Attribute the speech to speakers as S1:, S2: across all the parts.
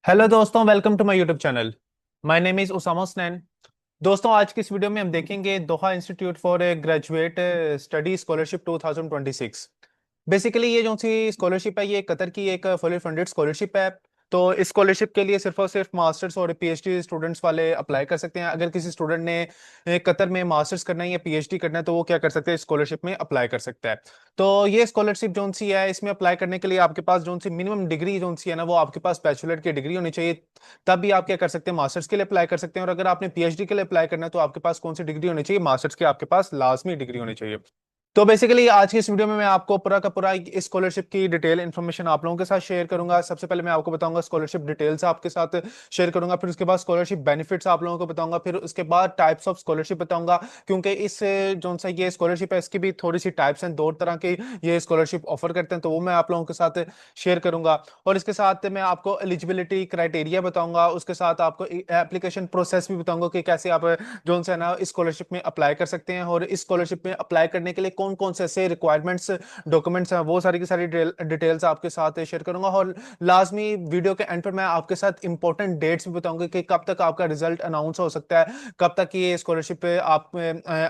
S1: Hello दोस्तों, welcome to my YouTube channel. My name is Usama Hasnain. दोस्तों, आज की इस वीडियो में हम देखेंगे Doha Institute for Graduate Study scholarship 2026। Basically ये जो सी स्कॉलरशिप है, ये कतर की एक फुली फंडेड स्कॉलरशिप है। तो इस स्कॉलरशिप के लिए सिर्फ और सिर्फ मास्टर्स और पीएचडी स्टूडेंट्स वाले अप्लाई कर सकते हैं। अगर किसी स्टूडेंट ने कतर में मास्टर्स करना है या पीएचडी करना है तो वो क्या कर सकते हैं, स्कॉलरशिप में अप्लाई कर सकता है। तो ये स्कॉलरशिप जोन सी है, इसमें अप्लाई करने के लिए आपके पास जोन सी मिनिमम डिग्री जोन सी है ना, वो आपके पास बैचलर की डिग्री होनी चाहिए। तब भी आप क्या कर सकते हैं, मास्टर्स के लिए अप्लाई कर सकते हैं। और अगर आपने पीएचडी के लिए अप्लाई करना है तो आपके पास कौन सी डिग्री होनी चाहिए, मास्टर्स की आपके पास लाजमी डिग्री होनी चाहिए। तो बेसिकली आज की इस वीडियो में मैं आपको पूरा का पूरा इस स्कॉलरशिप की डिटेल इन्फॉर्मेशन आप लोगों के साथ शेयर करूंगा। सबसे पहले मैं आपको बताऊंगा स्कॉलरशिप डिटेल्स आपके साथ शेयर करूंगा, फिर उसके बाद स्कॉलरशिप बेनिफिट्स आप लोगों को बताऊंगा, फिर उसके बाद टाइप्स ऑफ स्कॉलरशिप बताऊंगा। क्योंकि इस जो सा ये स्कॉलरशिप है, इसकी भी थोड़ी सी टाइप्स हैं, दो तरह की ये स्कॉलरशिप ऑफर करते हैं, तो वो मैं आप लोगों के साथ शेयर करूंगा। और इसके साथ मैं आपको एलिजिबिलिटी क्राइटेरिया बताऊंगा, उसके साथ आपको एप्लीकेशन प्रोसेस भी बताऊंगा कि कैसे आप जो है ना स्कॉलरशिप में अप्लाई कर सकते हैं। और इस स्कॉलरशिप में अप्लाई करने के लिए कौन कौन से ऐसे रिक्वायरमेंट्स डॉक्यूमेंट्स हैं, वो सारी की सारी डिटेल्स आपके साथ शेयर करूंगा। और लाजमी वीडियो के एंड पर मैं आपके साथ इंपॉर्टेंट डेट्स भी बताऊंगा कि कब तक आपका रिजल्ट अनाउंस हो सकता है, कब तक ये स्कॉलरशिप पे आप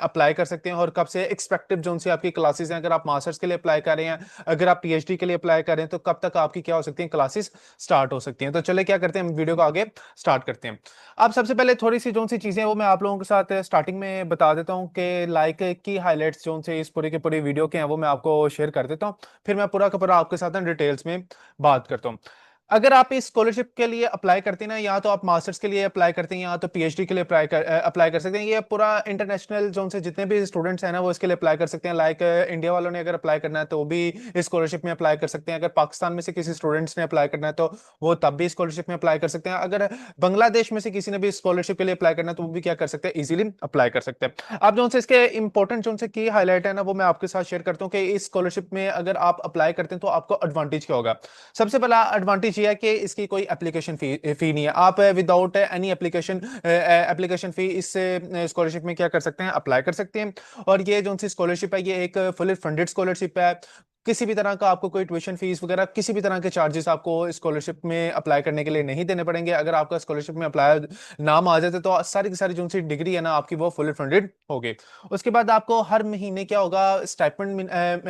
S1: अप्लाई कर सकते हैं, और कब से एक्सपेक्टेड जो सी आपकी क्लासेस हैं। अगर आप मास्टर्स के लिए अप्लाई कर रहे हैं, अगर आप पीएचडी के लिए अप्लाई कर रहे हैं, तो कब तक आपकी क्या हो सकती है, क्लासेस स्टार्ट हो सकती हैं। तो चले क्या करते हैं, हम वीडियो को आगे स्टार्ट करते हैं। अब सबसे पहले थोड़ी सी जो सी चीजें वो मैं आप लोगों के साथ स्टार्टिंग में बता देता हूँ कि लाइक की हाइलाइट्स जो से इस पूरे के पूरे वीडियो के हैं वो मैं आपको शेयर कर देता हूँ। फिर मैं पूरा का पूरा आपके साथ डिटेल्स में बात करता हूँ। अगर आप इस स्कॉलरशिप के लिए अप्लाई करते हैं ना, या तो आप मास्टर्स के लिए अप्लाई करते हैं या तो पीएचडी के लिए अप्लाई कर सकते हैं। ये पूरा इंटरनेशनल जोन से जितने भी स्टूडेंट्स हैं ना, वो इसके लिए अप्लाई कर सकते हैं। लाइक इंडिया वालों ने अगर अप्लाई करना है तो वो भी इस स्कॉलरशिप में अप्लाई कर सकते हैं। अगर पाकिस्तान में से किसी स्टूडेंट्स ने अप्लाई करना है तो वो तब भी स्कॉलरशिप में अप्लाई कर सकते हैं। अगर बांग्लादेश में से किसी ने भी स्कॉलरशिप के लिए अप्लाई करना है तो वो भी क्या कर सकते हैं, इजीली अप्लाई कर सकते हैं। अब जो से इसके इंपॉर्टेंट जो से की हाईलाइट है ना, वो मैं आपके साथ शेयर करता हूँ कि इस स्कॉलरशिप में अगर आप अप्लाई करते हैं तो आपको एडवांटेज क्या होगा। सबसे पहला एडवांटेज ये है कि इसकी कोई एप्लीकेशन फी नहीं है। आप विदाउट एनी एप्लीकेशन फी इस स्कॉलरशिप में क्या कर सकते हैं, अप्लाई कर सकते हैं। और ये जो सी स्कॉलरशिप है, ये एक फुली फंडेड स्कॉलरशिप है। किसी भी तरह का आपको कोई ट्यूशन फीस वगैरह किसी भी तरह के चार्जेस आपको स्कॉलरशिप में अप्लाई करने के लिए नहीं देने पड़ेंगे। अगर आपका स्कॉलरशिप में अप्लाई नाम आ जाते तो सारी की सारी जो सी डिग्री है ना आपकी, वो फुली फंडेड होगी। उसके बाद आपको हर महीने क्या होगा, स्टाइपेंड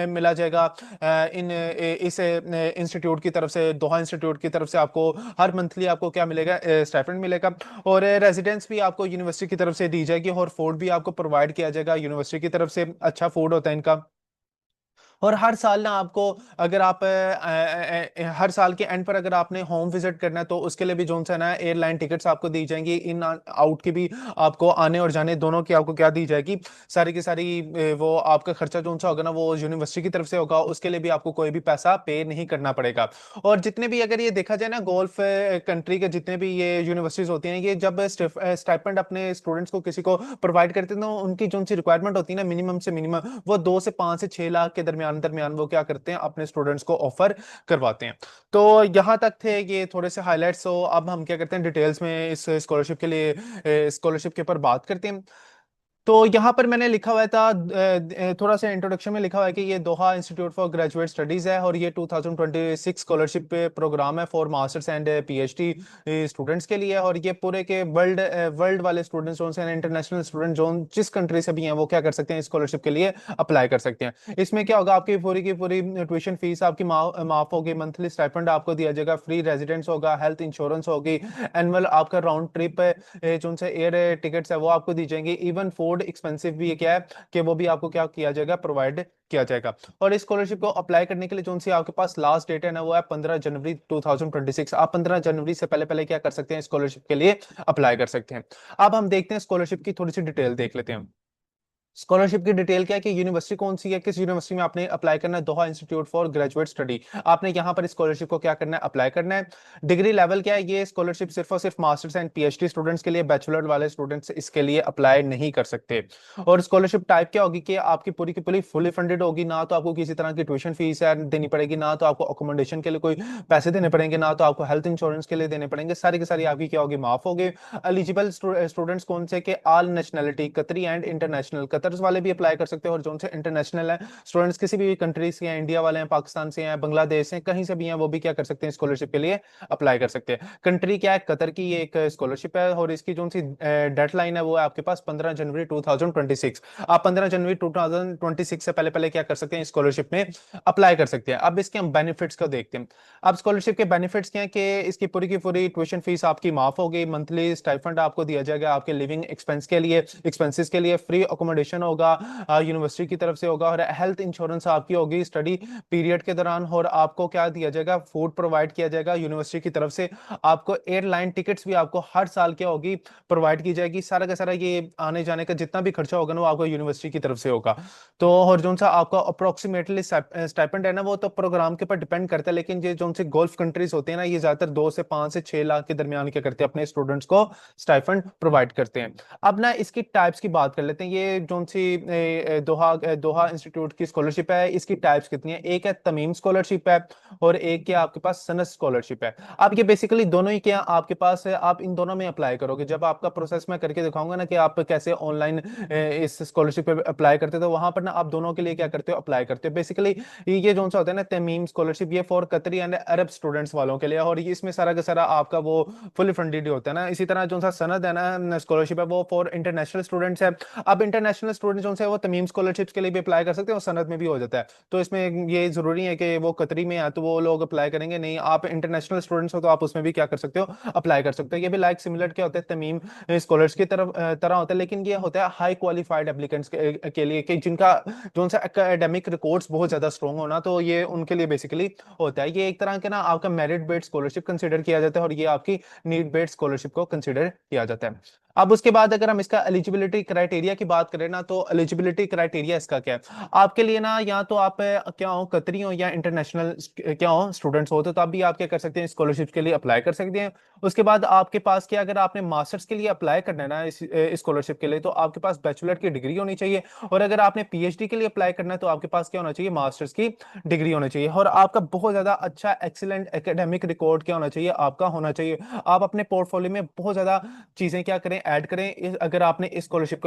S1: मिला जाएगा इस इंस्टीट्यूट की तरफ से, दोहा इंस्टीट्यूट की तरफ से आपको हर मंथली आपको क्या मिलेगा, स्टाइपेंड मिलेगा। और रेजिडेंस भी आपको यूनिवर्सिटी की तरफ से दी जाएगी, और फूड भी आपको प्रोवाइड किया जाएगा यूनिवर्सिटी की तरफ से। अच्छा फूड होता है इनका। और हर साल ना आपको, अगर आप हर साल के एंड पर अगर आपने होम विजिट करना है तो उसके लिए भी जोन सा है ना, एयरलाइन टिकट्स आपको दी जाएंगी, इन आउट की भी आपको, आने और जाने दोनों की आपको क्या दी जाएगी, सारी की सारी। वो आपका खर्चा जोन सा होगा ना, वो यूनिवर्सिटी की तरफ से होगा, उसके लिए भी आपको कोई भी पैसा पे नहीं करना पड़ेगा। और जितने भी, अगर ये देखा जाए ना, गोल्फ कंट्री के जितने भी ये यूनिवर्सिटीज होती हैं, ये जब स्टाइपेंड अपने स्टूडेंट्स को किसी को प्रोवाइड करते हैं तो उनकी जो सी रिक्वायरमेंट होती है ना, मिनिमम से मिनिमम वो 2 से 5 से 6 लाख के दरमियान दरमियान वो क्या करते हैं, अपने स्टूडेंट्स को ऑफर करवाते हैं। तो यहाँ तक थे ये थोड़े से हाइलाइट्स। तो अब हम क्या करते हैं, डिटेल्स में इस स्कॉलरशिप के लिए, स्कॉलरशिप के ऊपर बात करते हैं। तो यहाँ पर मैंने लिखा हुआ था, थोड़ा सा इंट्रोडक्शन में लिखा हुआ है कि ये दोहा इंस्टीट्यूट फॉर ग्रेजुएट स्टडीज है, और ये 2026 स्कॉलरशिप प्रोग्राम है for masters and PhD students के लिए। और ये पूरे के वर्ल्ड वर्ल्ड वाले स्टूडेंट्स जो हैं, इंटरनेशनल स्टूडेंट जो जिस कंट्री से भी हैं, वो क्या कर सकते हैं, स्कॉलरशिप के लिए अप्लाई कर सकते हैं। इसमें क्या होगा, आपकी पूरी की पूरी ट्यूशन फीस आपकी माफ होगी, मंथली स्टाइपेंड आपको दिया जाएगा, फ्री रेजिडेंस होगा, हेल्थ इंश्योरेंस होगी, एनुअल आपका राउंड ट्रिप जो से एयर टिकट्स है वो आपको दी जाएंगी। इवन फूड एक्सपेंसिव भी क्या है कि वो भी आपको क्या किया जाएगा, प्रोवाइड किया जाएगा। और इस स्कॉलरशिप को अप्लाई करने के लिए जो सी आपके पास लास्ट डेट है ना, वो है 15 जनवरी 2026। आप 15 जनवरी से पहले पहले क्या कर सकते हैं, स्कॉलरशिप के लिए अप्लाई कर सकते हैं। अब हम देखते हैं स्कॉलरशिप की थोड़ी सी डिटेल देख लेते हैं। स्कॉलरशिप की डिटेल क्या है कि यूनिवर्सिटी कौन सी है, किस यूनिवर्सिटी में आपने अप्लाई करना है, दोहा इंस्टीट्यूट फॉर ग्रेजुएट स्टडी। आपने यहां पर स्कॉलरशिप को क्या करना है, अप्लाई करना है। डिग्री लेवल क्या है, ये स्कॉलरशिप सिर्फ और सिर्फ मास्टर्स एंड पीएचडी स्टूडेंट्स के लिए, बैचलर वाले स्टूडेंट्स इसके लिए अप्लाई नहीं कर सकते। और स्कॉलरशिप टाइप क्या होगी कि आपकी पूरी की पूरी फुली फंडेड होगी, ना तो आपको किसी तरह की ट्यूशन फीस है देनी पड़ेगी, ना तो आपको अकोमोडेशन के लिए कोई पैसे देने पड़ेंगे, ना तो आपको हेल्थ इंश्योरेंस के लिए देने पड़ेंगे। सारी की सारी आपकी क्या होगी, माफ होगी। एलिजिबल स्टूडेंट्स कौन से, के ऑल नेशनैलिटी, कतरी एंड इंटरनेशनल, कतर वाले भी अप्लाई कर सकते हैं, और जो से इंटरनेशनल है स्टूडेंट्स किसी भी कंट्रीज के हैं, इंडिया वाले हैं, पाकिस्तान से हैं, बांग्लादेश से, कहीं से भी हैं, वो भी क्या कर सकते हैं, स्कॉलरशिप के लिए अप्लाई कर सकते हैं। कंट्री क्या है, कतर की ये एक स्कॉलरशिप है, और इसकी जो सी डेडलाइन है वो है आपके पास 15 जनवरी 2026। आप 15 जनवरी 2026 से पहले पहले क्या कर सकते हैं, स्कॉलरशिप में अप्लाई कर सकते हैं। अब इसके हम बेनिफिट्स को देखते हैं। अब स्कॉलरशिप के बेनिफिट्स क्या है कि इसकी पूरी की पूरी ट्यूशन फीस आपकी माफ होगी, मंथली स्टाइफंड आपको दिया जाएगा, आपके लिविंग एक्सपेंसेस के लिए फ्री अकोमोडेशन होगा, यूनिवर्सिटी की तरफ से होगा, और हेल्थ इंश्योरेंस आपकी होगी स्टडी पीरियड के दौरान, और आपको क्या दिया जाएगा, फूड प्रोवाइड किया जाएगा यूनिवर्सिटी की तरफ से। आपको एयरलाइन टिकट्स भी आपको हर साल क्या होगी, प्रोवाइड की जाएगी। सारा का सारा ये आने जाने का जितना भी खर्चा होगा ना, वो आपको यूनिवर्सिटी की तरफ से होगा। तो और जो सा आपका अप्रोक्सीमेटली स्टाइपेंड है ना, वो तो प्रोग्राम के ऊपर डिपेंड करता है, लेकिन ये जो से गोल्फ कंट्रीज होते हैं ना, ये ज्यादातर 2 से 5 से 6 लाख के दरमियान क्या करते हैं, अपने स्टूडेंट्स को स्टाइपेंड प्रोवाइड करते हैं। अब ना इसकी टाइप्स की बात कर लेते हैं। ये जो सी दोहा इंस्टीट्यूट की स्कॉलरशिप है, इसकी टाइप्स कितनी है। एक है तमीम स्कॉलरशिप है, और एक क्या आपके पास सनद स्कॉलरशिप है। अब ये बेसिकली दोनों ही क्या आपके पास है, आप इन दोनों में अप्लाई करोगे। जब आपका प्रोसेस मैं करके दिखाऊंगा ना कि आप कैसे ऑनलाइन इस स्कॉलरशिप पे अप्लाई करते हो, तो वहां पर ना आप दोनों के लिए क्या करते हो, अप्लाई करते हो। बेसिकली ये जो सा होता है ना तमीम स्कॉलरशिप, ये फॉर कतरी एंड अरब स्टूडेंट्स वालों के लिए, और ये इसमें सारा का सारा आपका वो फुली फंडेड होता है ना। इसी तरह जो सा सनद है ना स्कॉलरशिप है, वो फॉर इंटरनेशनल स्टूडेंट्स है। अब इंटरनेशनल स्टूडेंट जो है वो तमीम स्कॉलरशिप्स के लिए भी अप्लाई कर सकते हैं, और सनद में भी हो जाता है। तो इसमें ये जरूरी है कि वो कतरी में है तो वो लोग अप्लाई करेंगे नहीं, आप इंटरनेशनल स्टूडेंट्स हो तो आप उसमें भी क्या कर सकते हो, अप्लाई कर सकते हो। ये भी लाइक सिमिलर क्या होता है तमीम स्कॉलर्स की तरह होता है, लेकिन ये होता है हाई क्वालिफाइड एप्लीकेंट्स के लिए, कि जिनका जो सा एकेडमिक रिकॉर्ड्स बहुत ज्यादा स्ट्रॉन्ग होना, तो ये उनके लिए बेसिकली होता है। ये एक तरह के ना आपका मेरिट बेस्ड स्कॉलरशिप कंसीडर किया जाता है, और ये आपकी नीड बेस्ड स्कॉलरशिप को कंसीडर किया जाता है। अब उसके बाद अगर हम इसका एलिजिबिलिटी क्राइटेरिया की बात करें ना, तो एलिजिबिलिटी क्राइटेरिया इसका क्या है, आपके लिए ना, या तो आप क्या हो कतरी हो या इंटरनेशनल क्या हो स्टूडेंट्स हो, तो तब भी आप क्या कर सकते हैं, स्कॉलरशिप के लिए अप्लाई कर सकते हैं। उसके बाद आपके पास क्या, अगर आपने मास्टर्स के लिए अप्लाई करना है ना इस स्कॉलरशिप के लिए, तो आपके पास बैचलर की डिग्री होनी चाहिए, और अगर आपने पीएचडी के लिए अप्लाई करना है तो आपके पास क्या होना चाहिए, मास्टर्स की डिग्री होनी चाहिए, और आपका बहुत ज्यादा अच्छा एक्सीलेंट एकेडमिक रिकॉर्ड क्या होना चाहिए, आपका होना चाहिए। आप अपने पोर्टफोलियो में बहुत ज्यादा चीजें क्या करें, ऐड करें, अगर आपने इस स्कॉलरशिप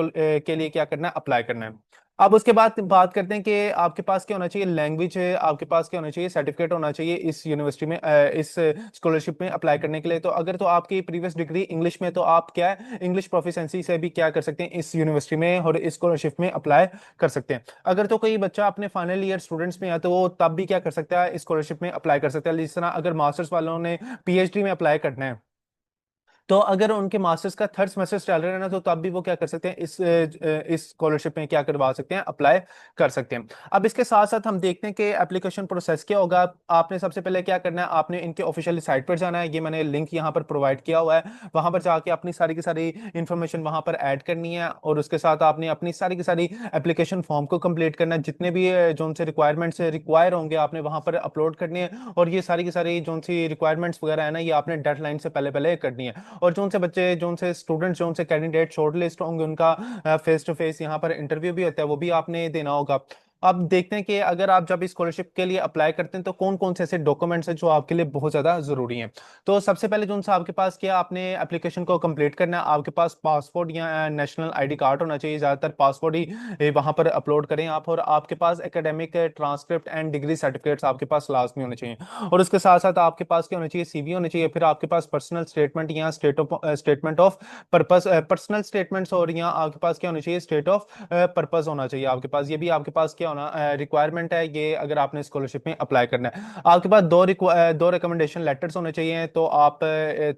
S1: के लिए क्या करना है, अप्लाई करना है। अब उसके बाद बात करते हैं कि आपके पास क्या होना चाहिए, लैंग्वेज है आपके पास क्या होना चाहिए, सर्टिफिकेट होना चाहिए इस यूनिवर्सिटी में इस स्कॉलरशिप में अप्लाई करने के लिए। तो अगर तो आपकी प्रीवियस डिग्री इंग्लिश में, तो आप क्या है, इंग्लिश प्रोफिशिएंसी से भी क्या कर सकते हैं, इस यूनिवर्सिटी में और इस स्कॉलरशिप में अप्लाई कर सकते हैं। अगर तो कोई बच्चा अपने फाइनल ईयर स्टूडेंट्स में है, तो वो तब भी क्या कर सकता है, स्कॉलरशिप में अप्लाई कर सकता है। जिस तरह अगर मास्टर्स वालों ने पीएचडी में अप्लाई करना है, तो अगर उनके मास्टर्स का थर्ड सेमेस्टर चल रहा है ना, तो तब भी वो क्या कर सकते हैं, इस स्कॉलरशिप में क्या करवा सकते हैं, अप्लाई कर सकते हैं। अब इसके साथ साथ हम देखते हैं कि एप्लीकेशन प्रोसेस क्या होगा। आपने सबसे पहले क्या करना है, आपने इनके ऑफिशियल साइट पर जाना है, ये मैंने लिंक यहाँ पर प्रोवाइड किया हुआ है। वहां पर जाके अपनी सारी की सारी इंफॉर्मेशन वहां पर ऐड करनी है, और उसके साथ आपने अपनी सारी की सारी एप्लीकेशन फॉर्म को कंप्लीट करना है। जितने भी जो उनसे रिक्वायरमेंट्स रिक्वायर होंगे, आपने वहां पर अपलोड करनी है, और ये सारी की सारी जो सी रिक्वायरमेंट्स वगैरह है ना, ये आपने डेडलाइन से पहले पहले करनी है। और जो उनसे बच्चे, जो उनसे स्टूडेंट्स, जो उनसे कैंडिडेट शॉर्टलिस्ट होंगे, उनका फेस टू फेस यहाँ पर इंटरव्यू भी होता है, वो भी आपने देना होगा। अब देखते हैं कि अगर आप जब स्कॉलरशिप के लिए अप्लाई करते हैं, तो कौन कौन से ऐसे डॉक्यूमेंट्स हैं जो आपके लिए बहुत ज्यादा जरूरी हैं। तो सबसे पहले जो सा आपके पास क्या, आपने एप्लीकेशन को कंप्लीट करना है, आपके पास पासपोर्ट या नेशनल आईडी कार्ड होना चाहिए। ज्यादातर पासपोर्ट ही वहां पर अपलोड करें आप, और आपके पास academic transcript and degree certificates आपके पास लाजमी होने चाहिए। और उसके साथ साथ आपके पास क्या होना चाहिए, सीवी होनी चाहिए। फिर आपके पास पर्सनल स्टेटमेंट या statement of purpose, personal statements, और यहाँ आपके पास क्या होना चाहिए, स्टेट ऑफ पर्पस होना चाहिए आपके पास। ये भी आपके पास क्या होना रिक्वायरमेंट है, ये अगर आपने स्कॉलरशिप में अप्लाई करना है। आपके पास दो रिकमेंडेशन लेटर्स होने चाहिए, तो आप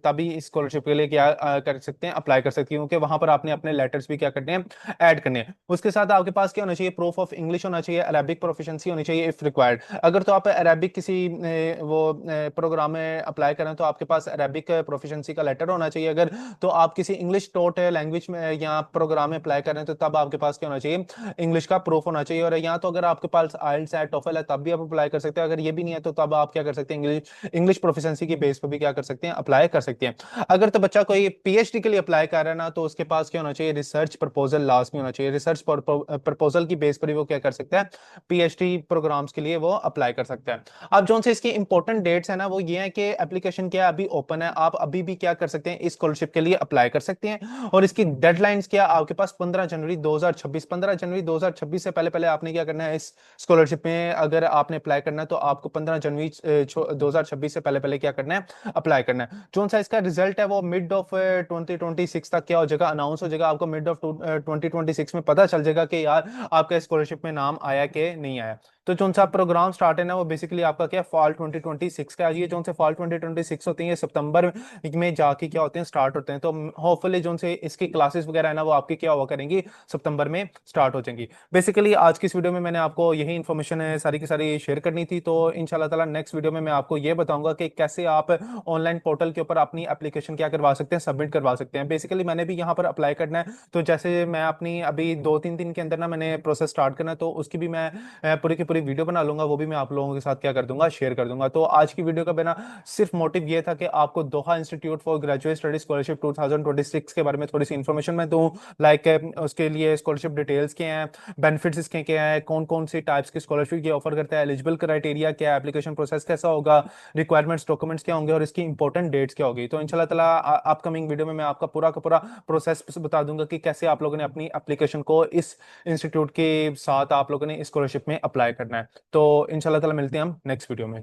S1: तभी स्कॉलरशिप के लिए क्या कर सकते हैं, अप्लाई कर सकते हैं, क्योंकि वहां पर आपने अपने लेटर्स भी क्या करने हैं, ऐड करने हैं। उसके साथ आपके पास क्या होना चाहिए, प्रूफ ऑफ इंग्लिश होना चाहिए, अरेबिक प्रोफिशिएंसी होनी चाहिए इफ रिक्वायर्ड। अगर तो आप अरेबिक किसी वो प्रोग्राम में अप्लाई करें, तो आपके पास अरेबिक प्रोफिशिएंसी का लेटर होना चाहिए। अगर तो आप किसी इंग्लिश टॉट लैंग्वेज में या प्रोग्राम में अप्लाई करें, तो तब आपके पास क्या होना चाहिए, इंग्लिश का प्रूफ होना चाहिए। और यहाँ या तो अगर आपके पास आइल्स है, टोफल है, तब भी आप अप्लाई कर सकते हैं। अगर ये भी नहीं है तो तब आप क्या कर सकते हैं, इंग्लिश इंग्लिश प्रोफिशिएंसी की बेस पर भी क्या कर सकते हैं, अप्लाई कर सकते हैं। अगर तो बच्चा कोई पीएचडी के लिए अप्लाई कर रहा है ना, तो उसके पास क्या होना चाहिए, रिसर्च प्रपोजल लास्ट में होना चाहिए। रिसर्च प्रपोजल की बेस पर ही वो क्या कर सकता है, पीएचडी प्रोग्राम्स के लिए वो अप्लाई कर सकता है। अब जो से इसकी इंपॉर्टेंट डेट्स है ना, वो ये है कि एप्लीकेशन क्या अभी ओपन है, आप अभी भी क्या कर सकते हैं, इस स्कॉलरशिप के लिए अप्लाई कर सकते हैं। और इसकी डेडलाइंस क्या, आपके पास 15 जनवरी 2026 से पहले पहले आपने क्या करना है, इस स्कॉलरशिप में अगर आपने अप्लाई करना है तो आपको 15 जनवरी 2026 से पहले पहले क्या करना है, अप्लाई करना है। जो सा इसका रिजल्ट है वो मिड ऑफ 2026 तक क्या हो जाएगा, अनाउंस हो जाएगा। आपको मिड ऑफ 2026 में पता चल जाएगा कि यार आपका स्कॉलरशिप में नाम आया कि नहीं आया। तो जो सा प्रोग्राम स्टार्ट है ना, वो बेसिकली आपका क्या फॉल 2026 का, ये जो से फॉल 2026 होती है, सितंबर में जाके क्या होते हैं, स्टार्ट होते हैं। तो होपफुली जो से इसकी क्लासेस वगैरह है ना, वो आपकी क्या हुआ करेंगी, सितंबर में स्टार्ट हो जाएंगी। बेसिकली आज की इस वीडियो में मैंने आपको यही इन्फॉर्मेशन है सारी की सारी शेयर करनी थी। तो इंशाल्लाह ताला नेक्स्ट वीडियो में मैं आपको ये बताऊंगा कि कैसे आप ऑनलाइन पोर्टल के ऊपर अपनी एप्लीकेशन क्या करवा सकते हैं, सबमिट करवा सकते हैं। बेसिकली मैंने भी यहाँ पर अप्लाई करना है, तो जैसे मैं अपनी अभी 2-3 दिन के अंदर ना मैंने प्रोसेस स्टार्ट करना है, तो उसकी भी मैं पूरी की पूरी वीडियो बना लूंगा, वो भी मैं आप लोगों के साथ क्या कर दूंगा, शेयर कर दूंगा। तो आज की वीडियो का बिना सिर्फ मोटिव ये था कि आपको Doha Institute for Graduate Study scholarship 2026 के बारे में थोड़ी सी इन्फॉर्मेशन मैं दूं। लाइक उसके लिए स्कॉलरशिप डिटेल्स क्या हैं, बेनिफिट्स इसके क्या है, कौन कौन सी टाइप्स की स्कॉलरशिप ये ऑफर करता है, एलिजिबल क्राइटेरिया क्या है, एप्लीकेशन प्रोसेस कैसा होगा, रिक्वायरमेंट्स डॉक्यूमेंट्स क्या होंगे और इसकी इंपॉर्टेंट डेट्स क्या होगी। तो इंशाल्लाह ताला अपकमिंग वीडियो में मैं आपका पूरा का पूरा प्रोसेस बता दूंगा कि कैसे आप लोगों ने अपनी एप्लीकेशन को इस इंस्टीट्यूट के साथ आप लोगों ने स्कॉलरशिप में अप्लाई करना है। तो इंशाल्लाह ताला मिलते हैं हम नेक्स्ट वीडियो में।